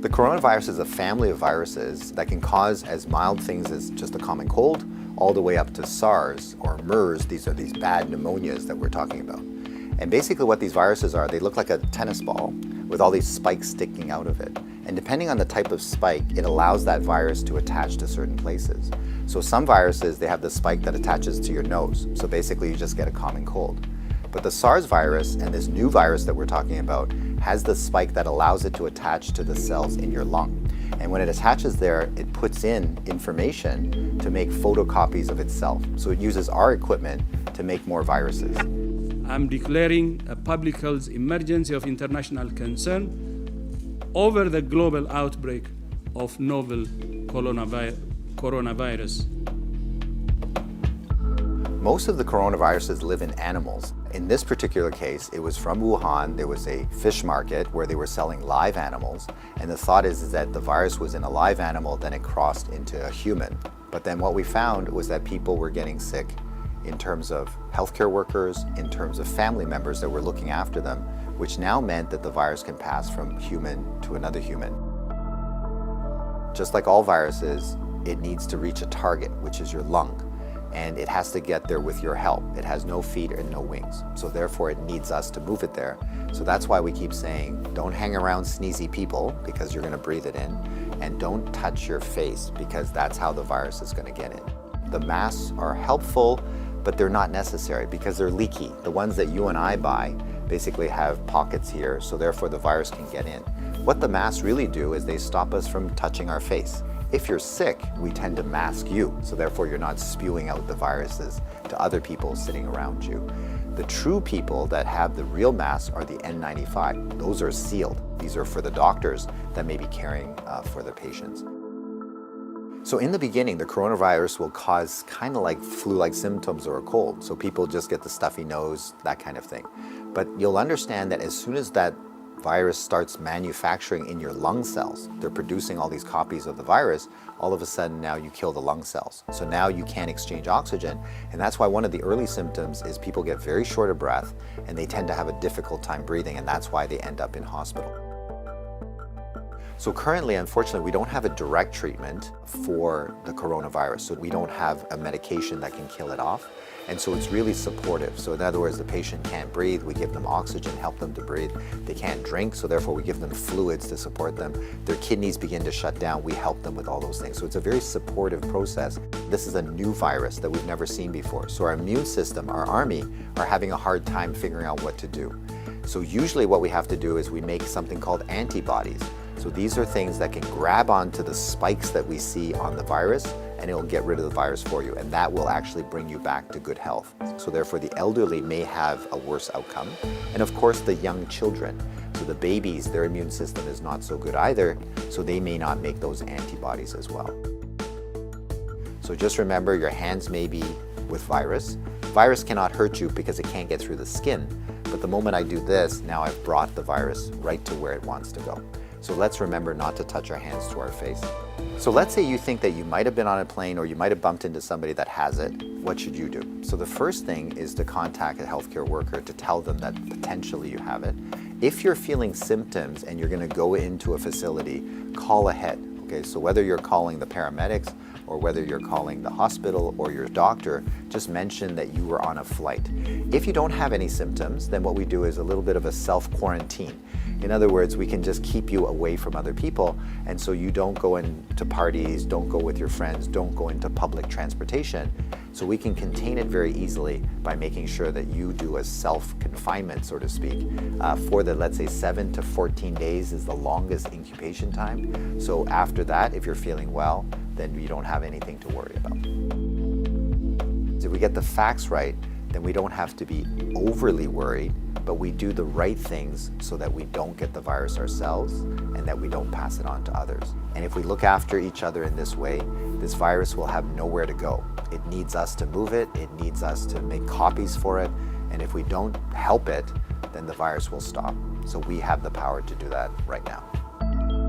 The coronavirus is a family of viruses that can cause as mild things as just a common cold, all the way up to SARS or MERS. These are these bad pneumonias that we're talking about. And basically what these viruses are, they look like a tennis ball with all these spikes sticking out of it. And depending on the type of spike, it allows that virus to attach to certain places. So some viruses, they have the spike that attaches to your nose. So basically you just get a common cold. But the SARS virus and this new virus that we're talking about has the spike that allows it to attach to the cells in your lung. And when it attaches there, it puts in information to make photocopies of itself. So it uses our equipment to make more viruses. I'm declaring a public health emergency of international concern over the global outbreak of novel coronavirus. Most of the coronaviruses live in animals. In this particular case, it was from Wuhan. There was a fish market where they were selling live animals. And the thought is that the virus was in a live animal, then it crossed into a human. But then what we found was that people were getting sick in terms of healthcare workers, in terms of family members that were looking after them, which now meant that the virus can pass from human to another human. Just like all viruses, it needs to reach a target, which is your lung. And it has to get there with your help. It has no feet and no wings. So therefore it needs us to move it there. So that's why we keep saying, don't hang around sneezy people because you're gonna breathe it in. And don't touch your face because that's how the virus is gonna get in. The masks are helpful, but they're not necessary because they're leaky. The ones that you and I buy basically have pockets here, so therefore the virus can get in. What the masks really do is they stop us from touching our face. If you're sick, we tend to mask you, so therefore you're not spewing out the viruses to other people sitting around you. The true people that have the real masks are the N95. Those are sealed. These are for the doctors that may be caring for the patients. So in the beginning, the coronavirus will cause kind of like flu-like symptoms or a cold. So people just get the stuffy nose, that kind of thing. But you'll understand that as soon as that virus starts manufacturing in your lung cells, they're producing all these copies of the virus, all of a sudden now you kill the lung cells. So now you can't exchange oxygen. And that's why one of the early symptoms is people get very short of breath and they tend to have a difficult time breathing, and that's why they end up in hospital. So currently, unfortunately, we don't have a direct treatment for the coronavirus. So we don't have a medication that can kill it off. And so it's really supportive. So in other words, the patient can't breathe, we give them oxygen, help them to breathe. They can't drink, so therefore we give them fluids to support them. Their kidneys begin to shut down, we help them with all those things. So it's a very supportive process. This is a new virus that we've never seen before. So our immune system, our army, are having a hard time figuring out what to do. So usually what we have to do is we make something called antibodies. So these are things that can grab onto the spikes that we see on the virus, and it'll get rid of the virus for you, and that will actually bring you back to good health. So therefore the elderly may have a worse outcome, and of course the young children. So the babies, their immune system is not so good either, so they may not make those antibodies as well. So just remember, your hands may be with virus. Virus cannot hurt you because it can't get through the skin, but the moment I do this, now I've brought the virus right to where it wants to go. So let's remember not to touch our hands to our face. So let's say you think that you might have been on a plane or you might have bumped into somebody that has it. What should you do? So the first thing is to contact a healthcare worker to tell them that potentially you have it. If you're feeling symptoms and you're going to go into a facility, call ahead. Okay, so whether you're calling the paramedics or whether you're calling the hospital or your doctor, just mention that you were on a flight. If you don't have any symptoms, then what we do is a little bit of a self-quarantine. In other words, we can just keep you away from other people, and so you don't go into parties, don't go with your friends, don't go into public transportation. So we can contain it very easily by making sure that you do a self-confinement, so to speak, for the, let's say, 7 to 14 days is the longest incubation time. So after that, if you're feeling well, then you don't have anything to worry about. If we get the facts right, then we don't have to be overly worried, but we do the right things so that we don't get the virus ourselves and that we don't pass it on to others. And if we look after each other in this way, this virus will have nowhere to go. It needs us to move it, it needs us to make copies for it, and if we don't help it, then the virus will stop. So we have the power to do that right now.